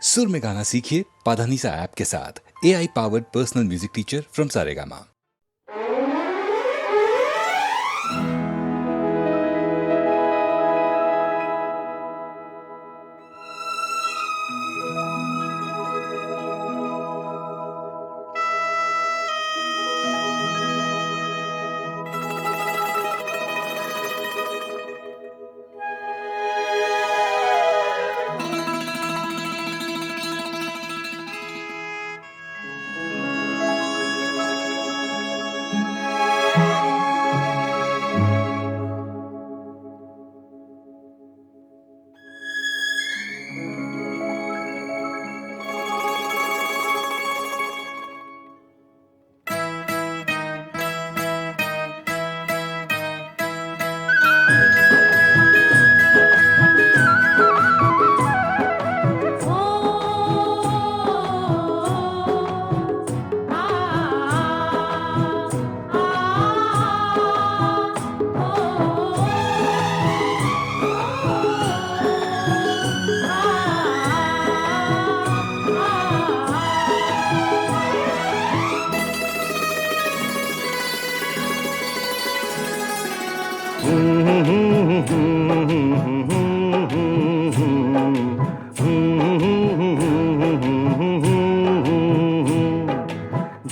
सुर में गाना सीखिए पाधानीसा ऐप के साथ। AI powered personal music teacher from Saregama.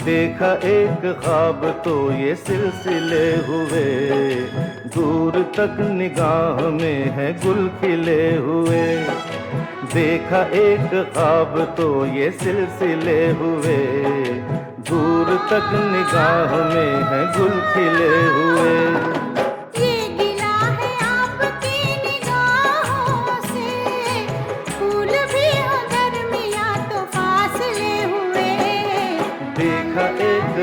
देखा एक ख्वाब तो ये सिलसिले हुए, दूर तक निगाह में है गुल खिले हुए। देखा एक ख्वाब तो ये सिलसिले हुए, दूर तक निगाह में है गुल खिले हुए।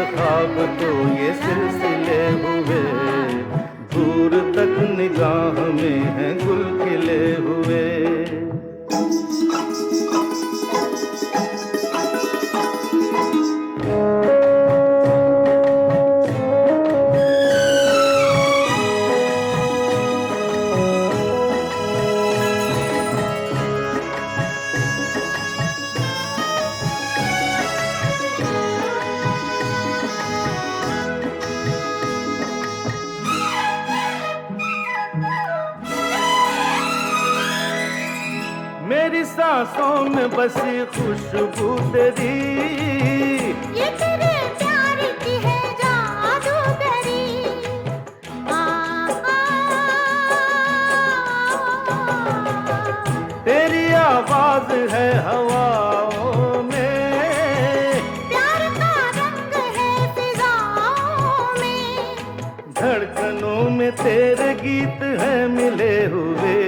ख्वाब तो ये सिलसिले हुए, दूर तक निगाह में है गुल खिले हुए। मेरी सांसों में बसी खुशबू तेरी, ये तेरे प्यार की है जादूगरी। तेरी आवाज है हवाओं में, प्यार का रंग है फिजाओं में, धड़कनों में तेरे गीत है मिले हुए।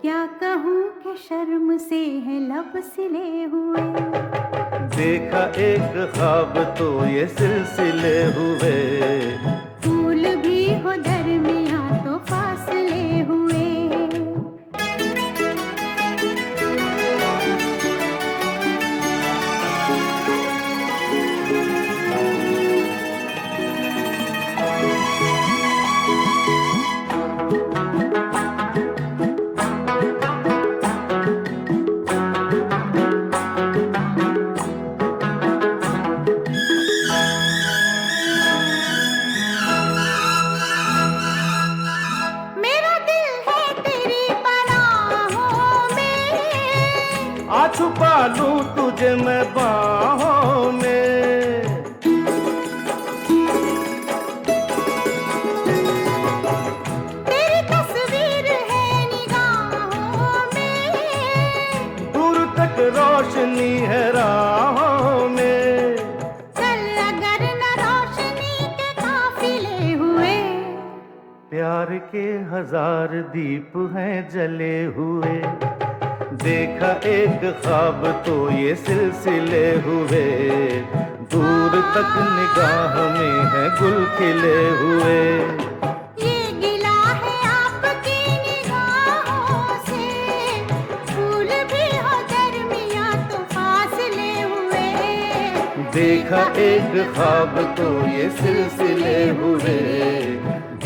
क्या कहूँ कि शर्म से है लब सिले हुए। देखा एक ख्वाब तो ये सिलसिले हुए, फूल भी हो दरमियां तो फासले हुए। आ छुपा लूं तुझे मैं बाहों में, तेरी तस्वीर है निगाहों में, दूर तक रोशनी है राहों में। चल अगर न रोशनी के काफिले हुए, प्यार के हजार दीप हैं जले हुए। देखा एक ख्वाब तो ये सिलसिले हुए, दूर तक निगाह में है गुल खिले हुए। ये गिला है आपकी निगाहों से, फूल भी हो दरमियां तो फासले हुए। देखा एक ख्वाब तो ये सिलसिले हुए,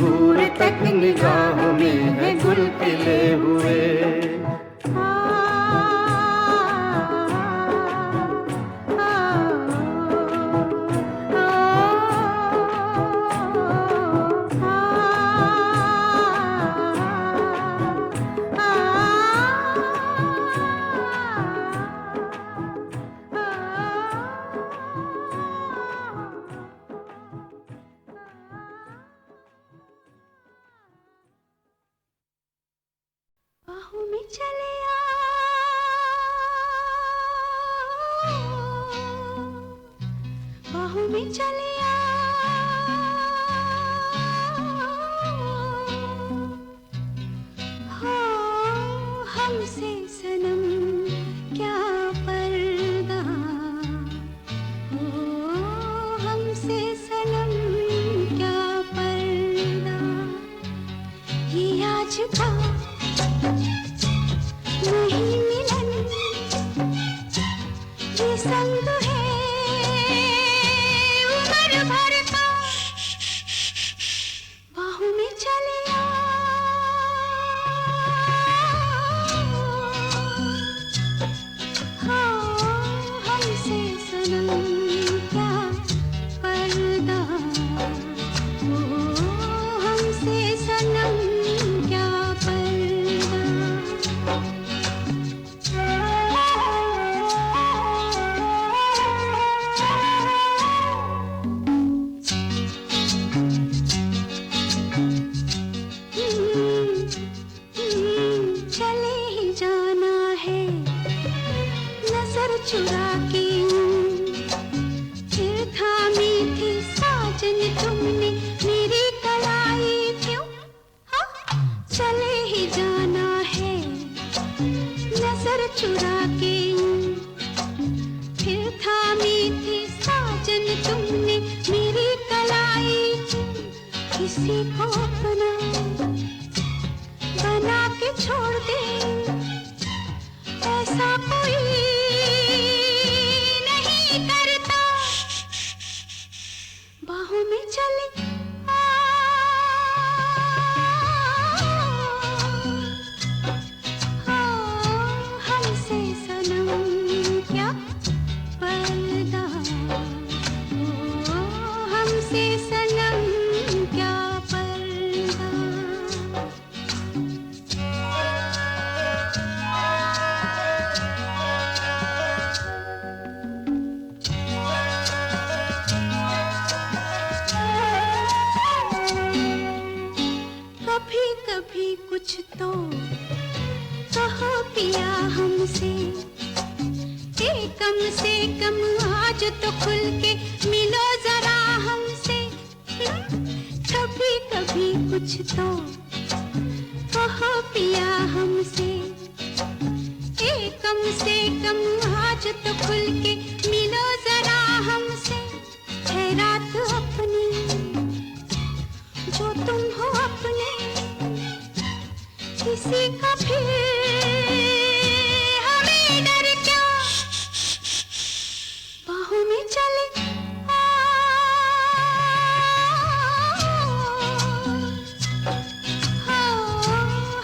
दूर तक निगाह में है गुल खिले हुए। में चले हो हमसे सनम क्या पर्दा हो हमसे सनम क्या पर्दा ये आज का नहीं मिलन ये संग है उम्र भर का बाहों में चले हमसे सनम क्या पर्दा हो हमसे सनम क्या पर्दा चले ही जाना है नजर चुरा के फिर थामी थी साजन तुमने मेरी कलाई क्यों हाँ? चले ही जाना है नजर चुरा के फिर थामी थी साजन तुमने मेरी कलाई किसी को अपना बना के छोड़ दे ऐसा कोई नहीं करता बाहों में चले हमसे सनम क्या पर्दा हो हमसे सनम क्या पर्दा कभी कभी कुछ तो कहो पिया हमसे कम से कम आज तो खुल के मिलो जरा हमसे कभी कभी कुछ तो कहो पिया हमसे कम से कम आज तो खुल के मिलो जरा हमसे है रात अपनी जो तुम हो अपने किसी का फिर हमें डर क्या बाहों में चले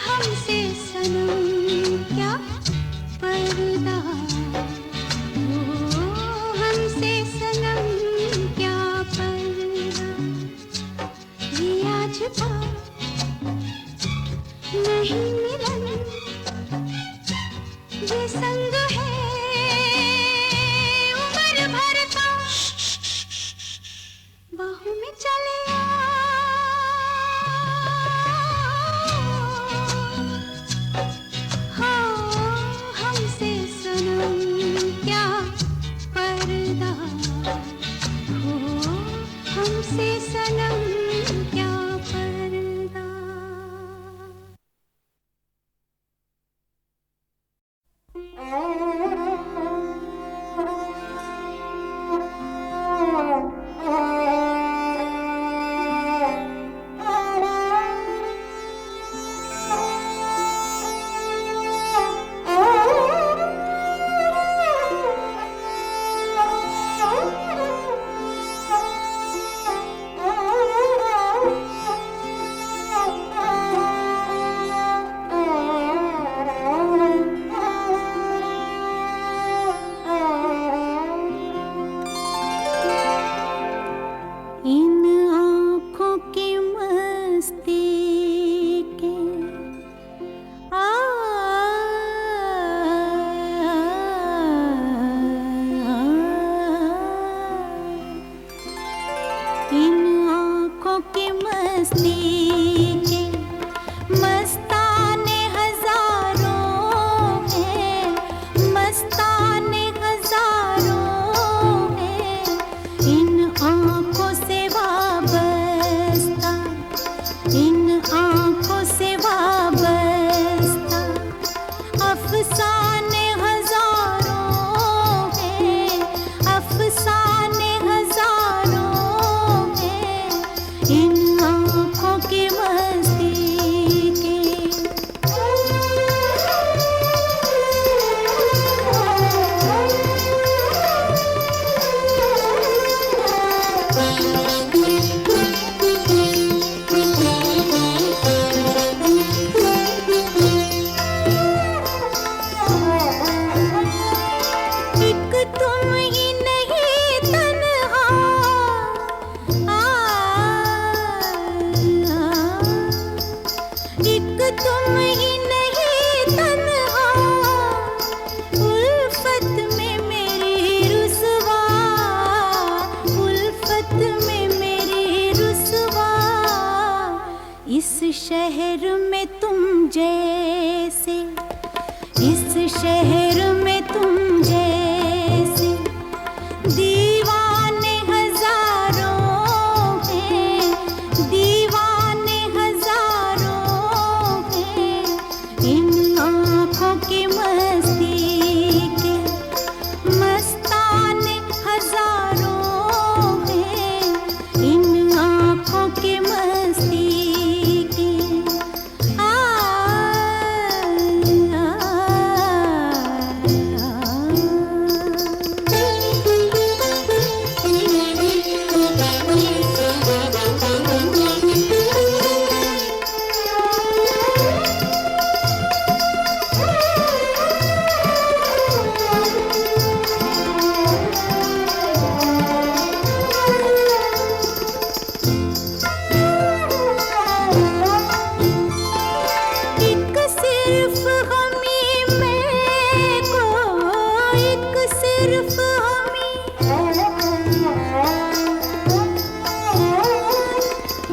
हमसे सनम क्या पर्दा हो हमसे सनम क्या पर्दा ये आज का नहीं मिलन शहर में तुम जैसे, इस शहर में तुम जैसे दीवाने हजारों हैं, दीवाने हजारों हैं। इन आँखों की मस्ती के मस्ताने हजारों हैं, इन आँखों की मस्ती के। आ, एक सिर्फ हमी मैं को, एक सिर्फ हमी,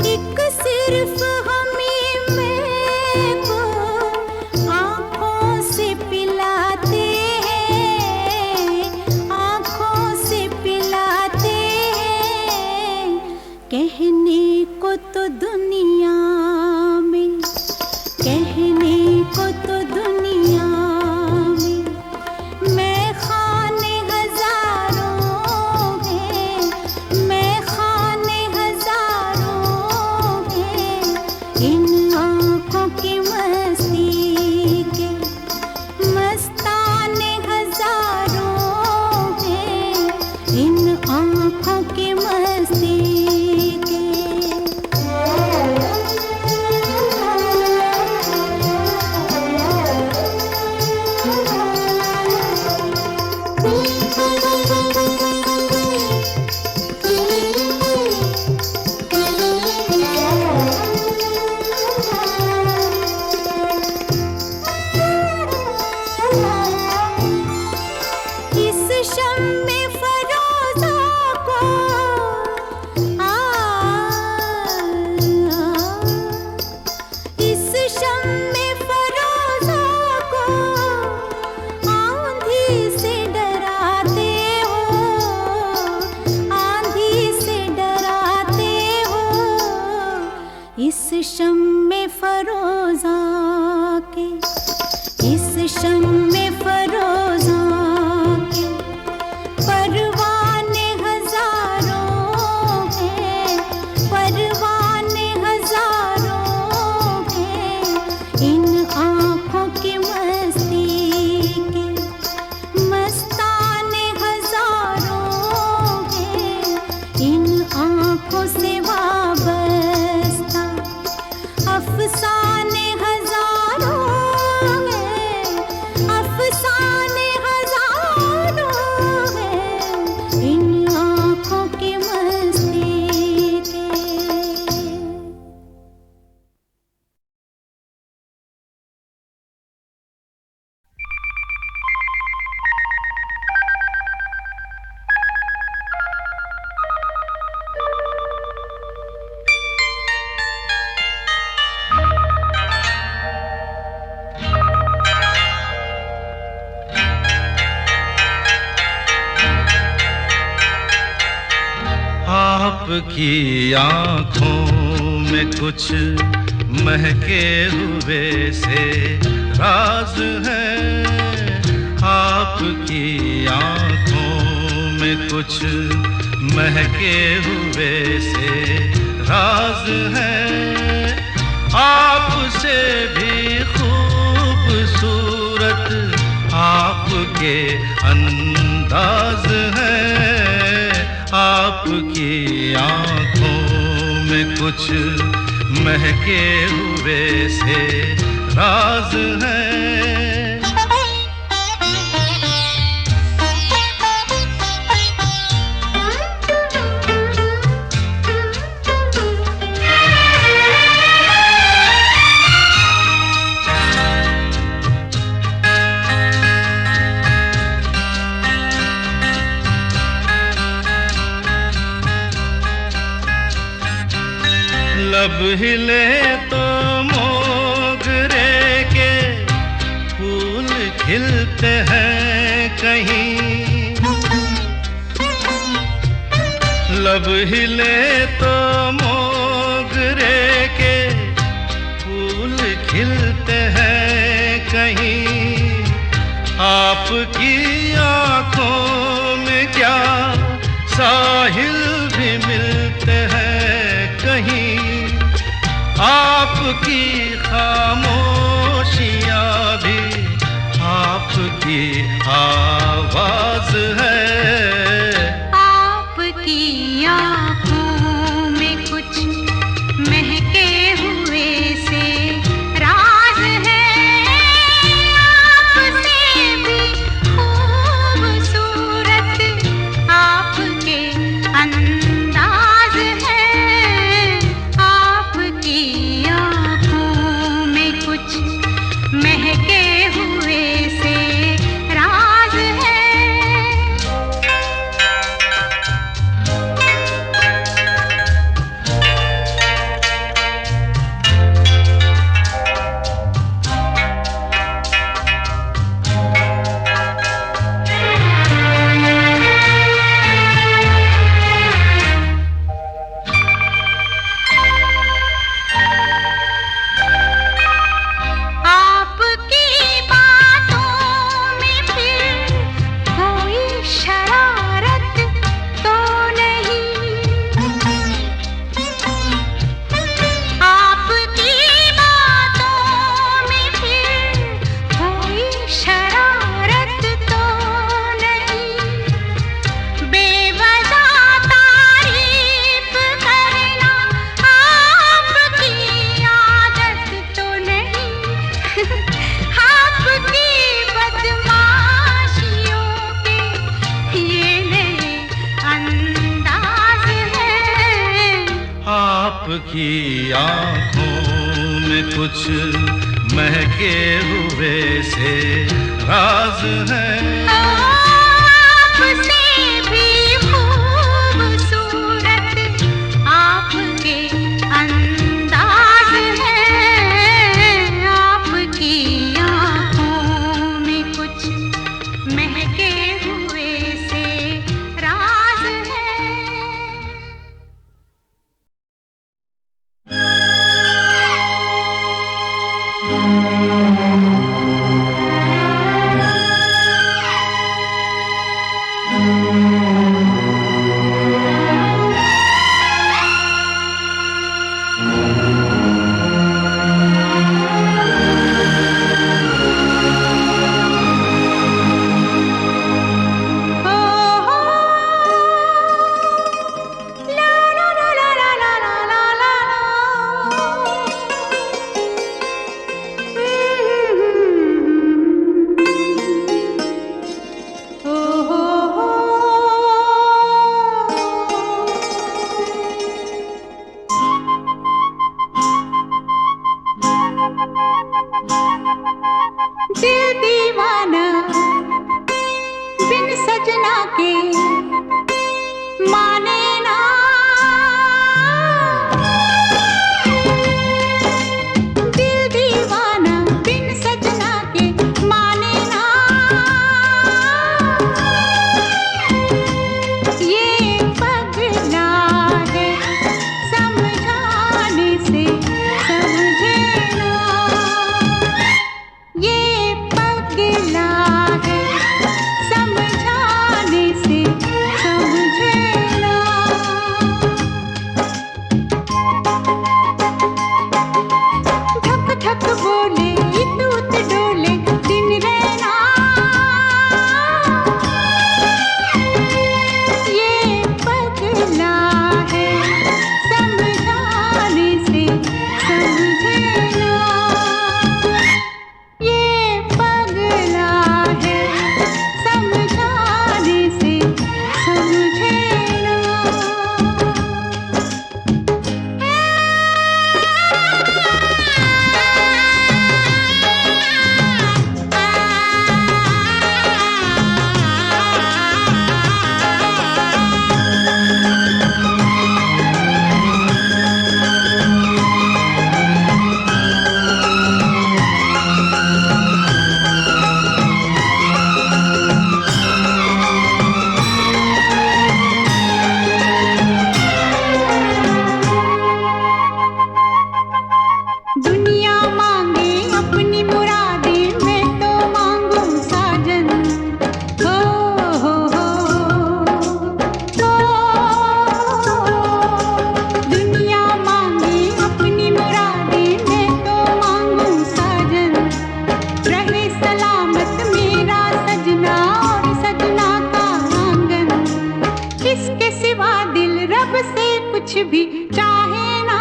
एक सिर्फ हमी मैं को आँखों से पिलाते हैं, आँखों से पिलाते हैं। कहने को तो दुनिया में, कहने को तो दुनिया में मैं खाने हजारों हैं, मैं खाने हजारों हैं। इन आँखों की मस्ती के मस्ताने हजारों हैं, इन आँखों की मस्ती के। इस शम्मे फरोज़ा को इस शम्मे फरोज़ा को आंधी से डराते हो, आंधी से डराते हो। इस शम्मे फरोज़ा के, इस शम्मे फरोज़ा के परवाने हजारों हैं, परवाने हजारों हैं। इन आँखों की मस्ती के मस्ताने हजारों हैं, इन आँखों से वाबस्ता अफसाने हजारों हैं, अफसाने हजारों हैं। इन आँखों की मस्ती के। आपकी आँखों में कुछ महके हुए से राज है, आपकी आँखों में कुछ महके हुए से राज है। आपसे भी खूबसूरत आपके अंदाज है, आपकी आँखों में कुछ महके हुए से राज है। लब हिले तो खिलते हैं कहीं, लब हिले तो मोगरे के फूल खिलते हैं कहीं। आपकी आंखों में क्या साहिल भी मिलते हैं कहीं, आपकी खामोशियाँ भी आपकी आवाज है। आपकी आँखों में कुछ महके हुए से राज है, आपसे भी खूबसूरत आपके अंदाज है। आपकी आँखों में कुछ महके हुए से राज है। आपकी बातों में फिर कोई शरारत तो नहीं, आपकी बातों में फिर कोई शरारत तो नहीं। बेवजह तारीफ करना आपकी आदत तो नहीं, आपकी बदमाशियों के ये नए अंदाज है। आपकी आंखों में कुछ महके हुए से राज है। आपसे भी खूबसूरत आपके अंदाज है। आपकी आँखों में कुछ महके हुए से राज है। दिल दीवाना बिन सजना के माने ना, दिल दीवाना बिन सजना के माने ना। ये पगला है समझाने से समझे ना, ये पगला है समझाने से भी चाहे ना।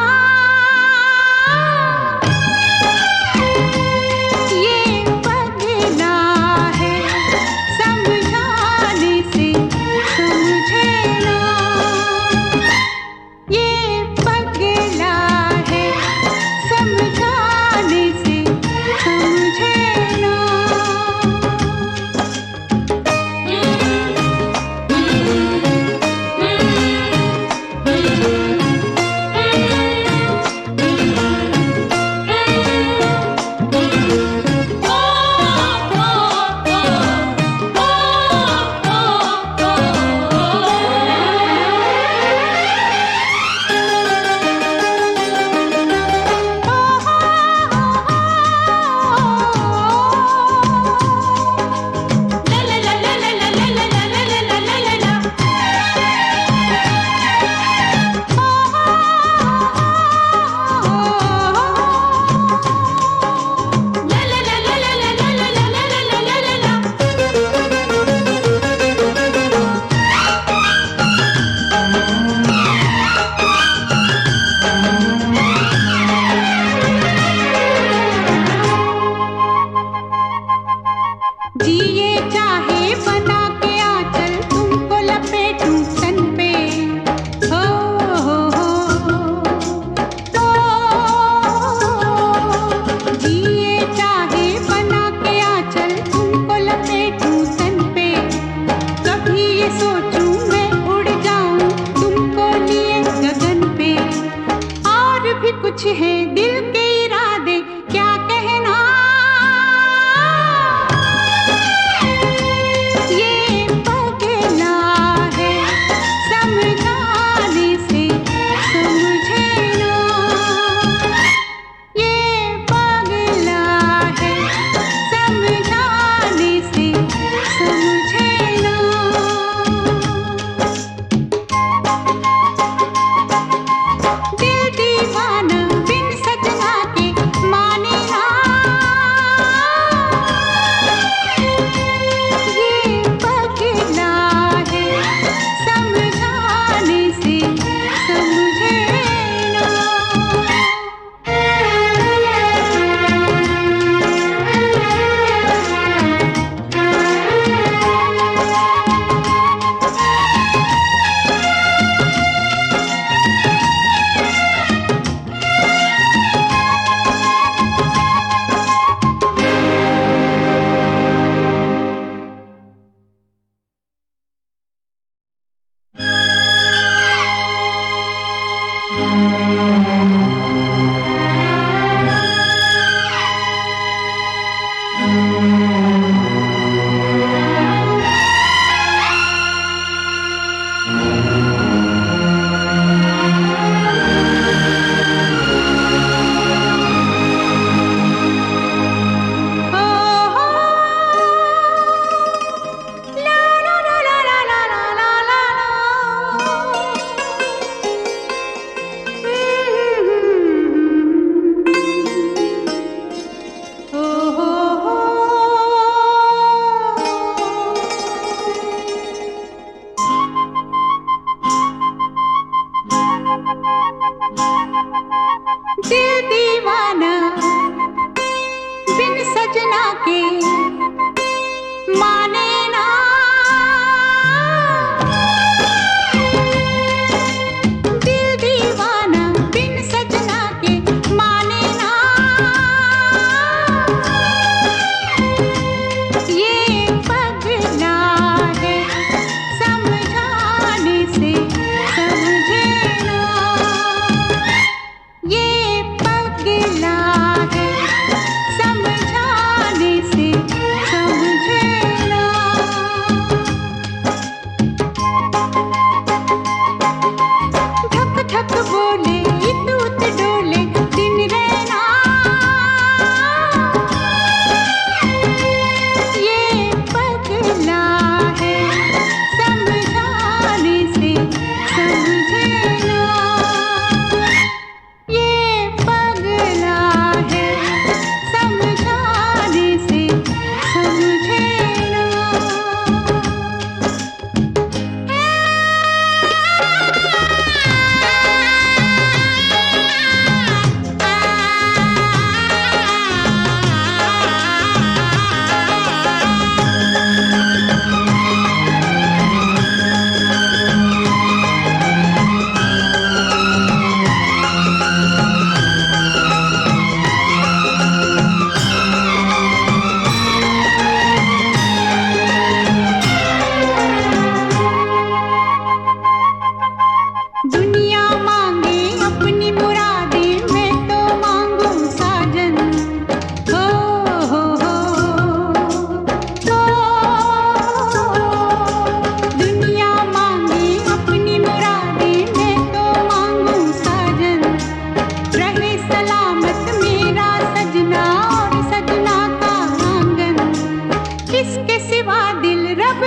ये पगला है समझाने से समझे ना। ये पगला है समझाने से समझे ना।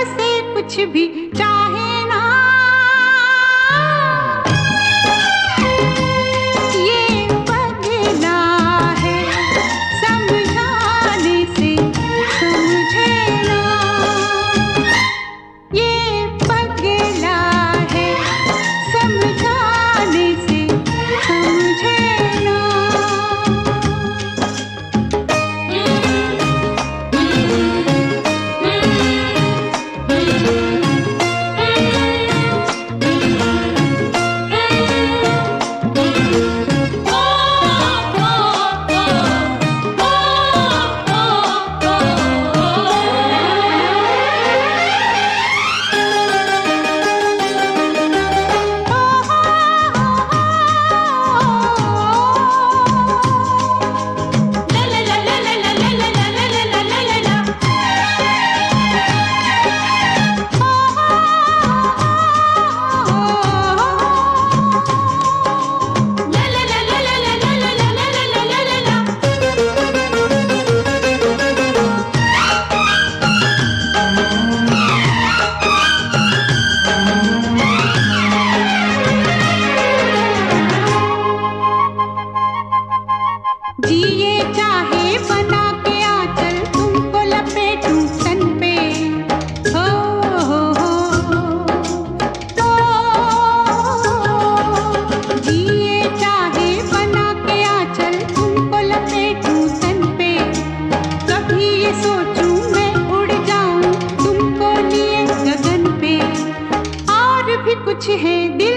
से कुछ भी चाहे ना, ये पगला है समझाने से समझे ना, ये पगला है समझाने से समझे ना। जिए चाहे बना के आंचल तुमको लपेटूं तन पे, हो जिए चाहे बना के आंचल तुमको लपेटूं तन पे, कभी ये सोचूं मैं उड़ जाऊं तुमको लिए गगन पे, और भी कुछ है दिल